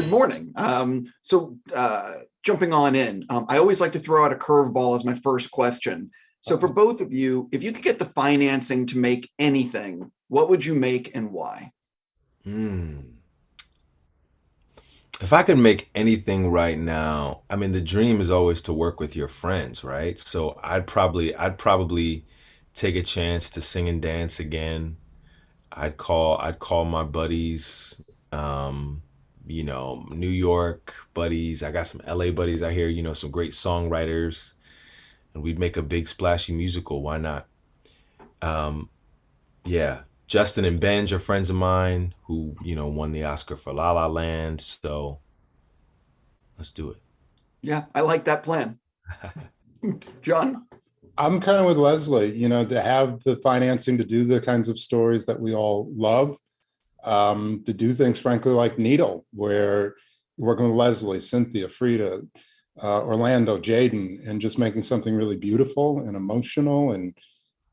good morning. Jumping on in, I always like to throw out a curveball as my first question. So for both of you, if you could get the financing to make anything, what would you make and why? Mm. If I could make anything right now, I mean, the dream is always to work with your friends, right? So I'd probably take a chance to sing and dance again. I'd call my buddies, New York buddies. I got some LA buddies out here, some great songwriters, and we'd make a big splashy musical. Why not? Um, yeah. Justin and Benj are friends of mine who, won the Oscar for La La Land. So let's do it. Yeah, I like that plan. John? I'm kind of with Leslie, to have the financing to do the kinds of stories that we all love, to do things, frankly, like Needle, where you're working with Leslie, Cynthia, Frida, Orlando, Jaden, and just making something really beautiful and emotional and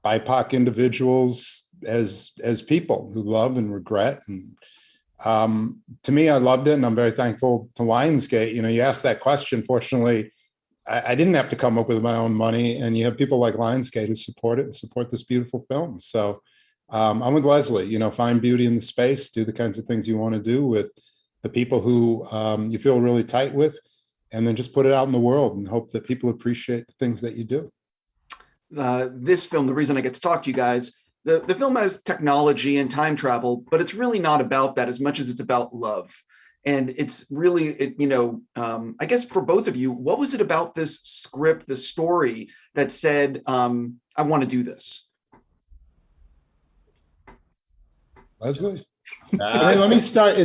BIPOC individuals as people who love and regret. And to me, I loved it, and I'm very thankful to Lionsgate. You asked that question. Fortunately, I didn't have to come up with my own money, and you have people like Lionsgate who support it and support this beautiful film. So I'm with Leslie. Find beauty in the space, do the kinds of things you want to do with the people who you feel really tight with, and then just put it out in the world and hope that people appreciate the things that you do. This film, the reason I get to talk to you guys, the film has technology and time travel, but it's really not about that as much as it's about love. And it's really, I guess for both of you, what was it about this script, the story that said, I want to do this? Leslie? Let me start.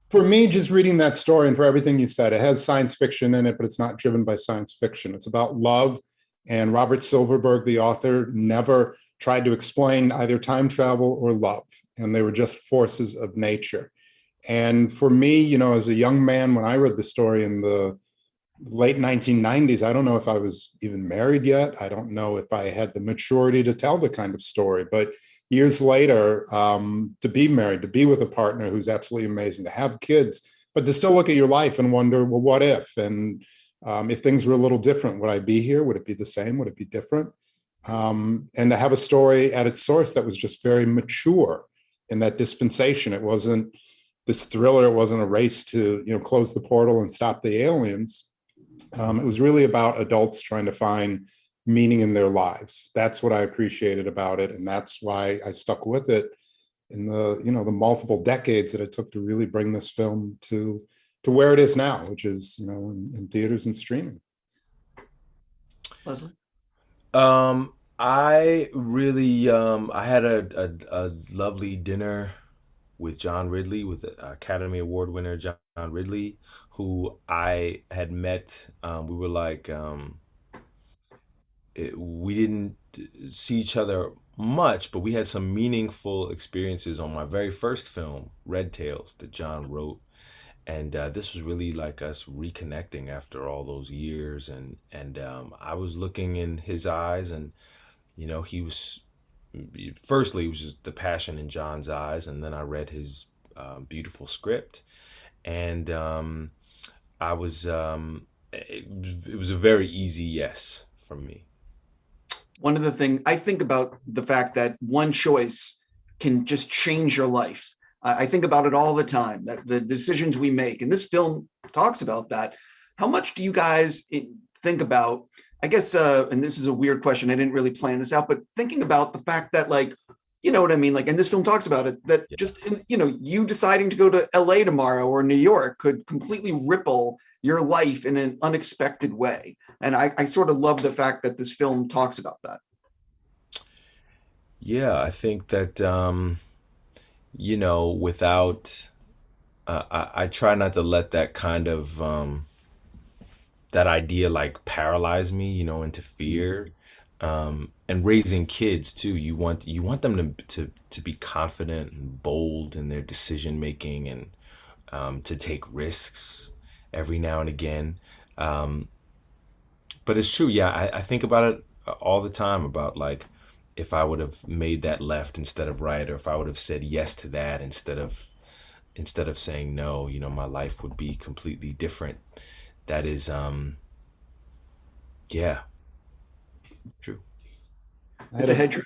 For me, just reading that story and for everything you said, it has science fiction in it, but it's not driven by science fiction. It's about love. And Robert Silverberg, the author, never tried to explain either time travel or love. And they were just forces of nature. And for me, as a young man, when I read the story in the late 1990s, I don't know if I was even married yet. I don't know if I had the maturity to tell the kind of story. But years later, to be married, to be with a partner who's absolutely amazing, to have kids, but to still look at your life and wonder, well, what if? And if things were a little different, would I be here? Would it be the same? Would it be different? And to have a story at its source that was just very mature in that dispensation. It wasn't this thriller. It wasn't a race to, close the portal and stop the aliens. It was really about adults trying to find meaning in their lives. That's what I appreciated about it. And that's why I stuck with it in the multiple decades that it took to really bring this film to where it is now, which is, in theaters and streaming. Leslie? I had a lovely dinner with John Ridley, with the Academy Award winner John Ridley, who I had met. We were like, we didn't see each other much, but we had some meaningful experiences on my very first film, Red Tails, that John wrote. And this was really like us reconnecting after all those years. And I was looking in his eyes, and he was, firstly, it was just the passion in John's eyes, and then I read his beautiful script, and I was it was a very easy yes from me. One of the things I think about the fact that one choice can just change your life. I think about it all the time, that the decisions we make, and this film talks about that. How much do you guys think about, I guess, and this is a weird question, I didn't really plan this out, but thinking about the fact that, like, you know what I mean? Like, and this film talks about it, that Yeah. just, you deciding to go to LA tomorrow or New York could completely ripple your life in an unexpected way. And I sort of love the fact that this film talks about that. Yeah, I think that without I try not to let that kind of that idea like paralyze me, into fear. And raising kids too, you want them to be confident and bold in their decision making, and to take risks every now and again. Um, but it's true, yeah. I think about it all the time, about like if I would have made that left instead of right, or if I would have said yes to that instead of instead of saying no, my life would be completely different. That is, yeah. True. I It's had a a, head.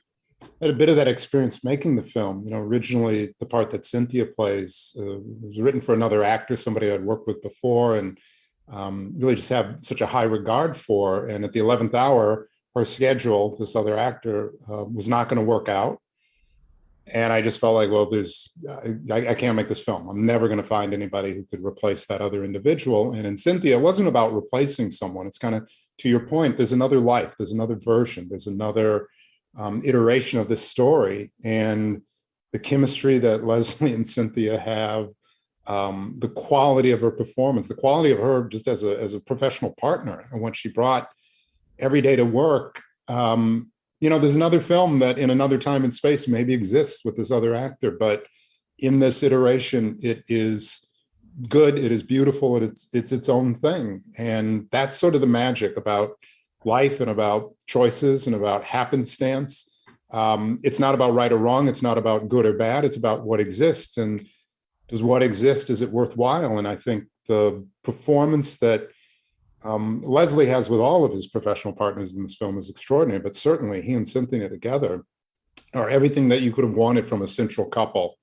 had a bit of that experience making the film. Originally the part that Cynthia plays was written for another actor, somebody I'd worked with before, and really just have such a high regard for. And at the 11th hour, her schedule, this other actor, was not going to work out. And I just felt like, well, I can't make this film. I'm never going to find anybody who could replace that other individual. And in Cynthia, it wasn't about replacing someone. It's kind of, to your point, there's another life, there's another version, there's another iteration of this story. And the chemistry that Leslie and Cynthia have, the quality of her performance, the quality of her just as a professional partner, and what she brought every day to work. There's another film that in another time and space maybe exists with this other actor, but in this iteration, it is good, it is beautiful, it's its own thing. And that's sort of the magic about life and about choices and about happenstance. It's not about right or wrong, it's not about good or bad, it's about what exists. And does what exist, is it worthwhile? And I think the performance that Leslie has with all of his professional partners in this film is extraordinary, but certainly he and Cynthia together are everything that you could have wanted from a central couple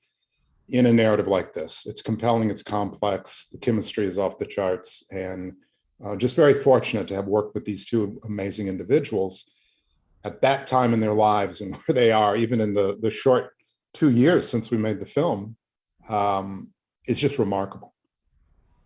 in a narrative like this. It's compelling, it's complex, the chemistry is off the charts, and just very fortunate to have worked with these two amazing individuals at that time in their lives and where they are, even in the short 2 years since we made the film. It's just remarkable.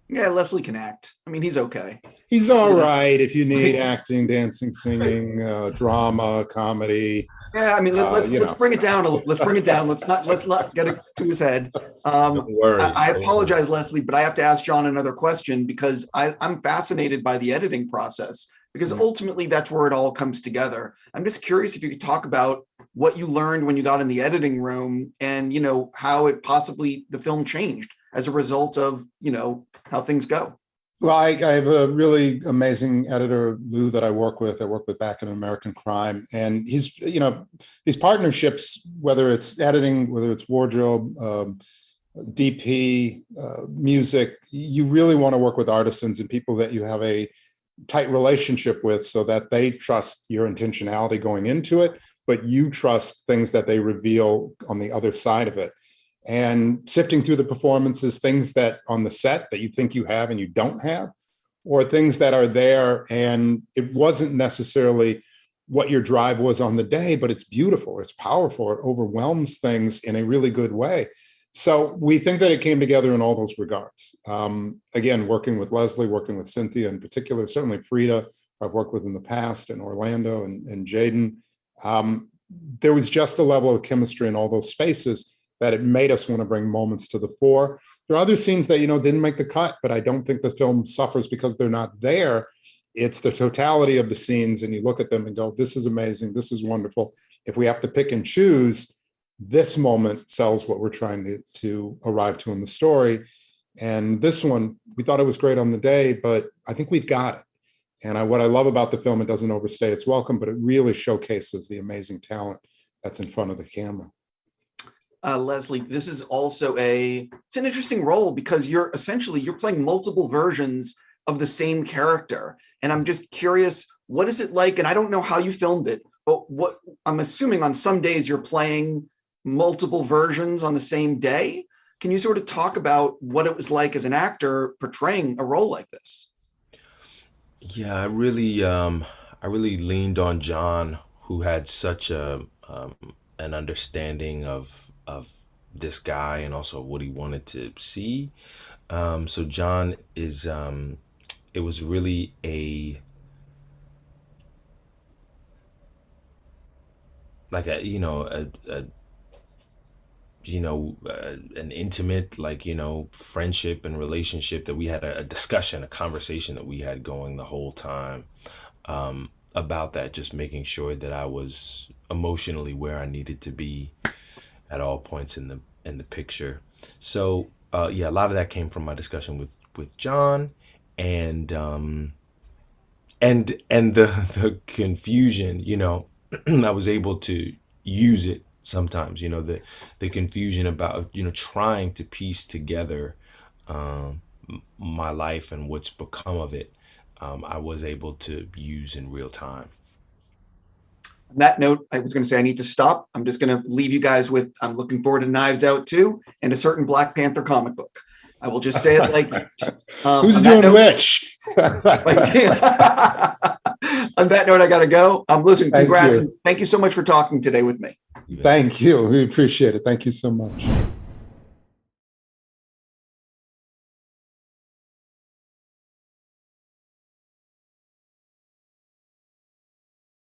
Yeah, Leslie can act. I mean, he's okay. He's all right if you need acting, dancing, singing, drama, comedy. Yeah, I mean, let's bring it down. Let's bring it down. Let's not get it to his head. Don't worry. I apologize, Leslie, but I have to ask John another question because I'm fascinated by the editing process, because ultimately that's where it all comes together. I'm just curious if you could talk about what you learned when you got in the editing room, and how it possibly the film changed as a result of how things go. Well, I have a really amazing editor, Lou, that I work with. Back in American Crime, and he's these partnerships, whether it's editing, whether it's wardrobe, DP, music, you really want to work with artisans and people that you have a tight relationship with, so that they trust your intentionality going into it, but you trust things that they reveal on the other side of it. And sifting through the performances, things that on the set that you think you have and you don't have, or things that are there and it wasn't necessarily what your drive was on the day, but it's beautiful, it's powerful, it overwhelms things in a really good way. So we think that it came together in all those regards. Again, working with Leslie, working with Cynthia in particular, certainly Frida, I've worked with in the past, and Orlando and Jaden. There was just a level of chemistry in all those spaces that it made us want to bring moments to the fore. There are other scenes that, didn't make the cut, but I don't think the film suffers because they're not there. It's the totality of the scenes, and you look at them and go, this is amazing, this is wonderful. If we have to pick and choose, this moment sells what we're trying to arrive to in the story. And this one, we thought it was great on the day, but I think we've got it. And what I love about the film, it doesn't overstay its welcome, but it really showcases the amazing talent that's in front of the camera. Leslie, this is also it's an interesting role because you're playing multiple versions of the same character. And I'm just curious, what is it like? And I don't know how you filmed it, but what I'm assuming on some days you're playing multiple versions on the same day. Can you sort of talk about what it was like as an actor portraying a role like this? Yeah, I really leaned on John, who had such an understanding of this guy and also what he wanted to see. So John is it was really an intimate, friendship and relationship that we had a discussion, a conversation that we had going the whole time, about that, just making sure that I was emotionally where I needed to be at all points in the picture. So a lot of that came from my discussion with John, and the confusion, I was able to use it sometimes, the confusion about, trying to piece together my life and what's become of it, I was able to use in real time. On that note, I was going to say I need to stop. I'm just going to leave you guys with, I'm looking forward to Knives Out 2 and a certain Black Panther comic book. I will just say it like who's doing which? On that note, I got to go. Listen, congrats. And thank you so much for talking today with me. Thank you. We appreciate it. Thank you so much.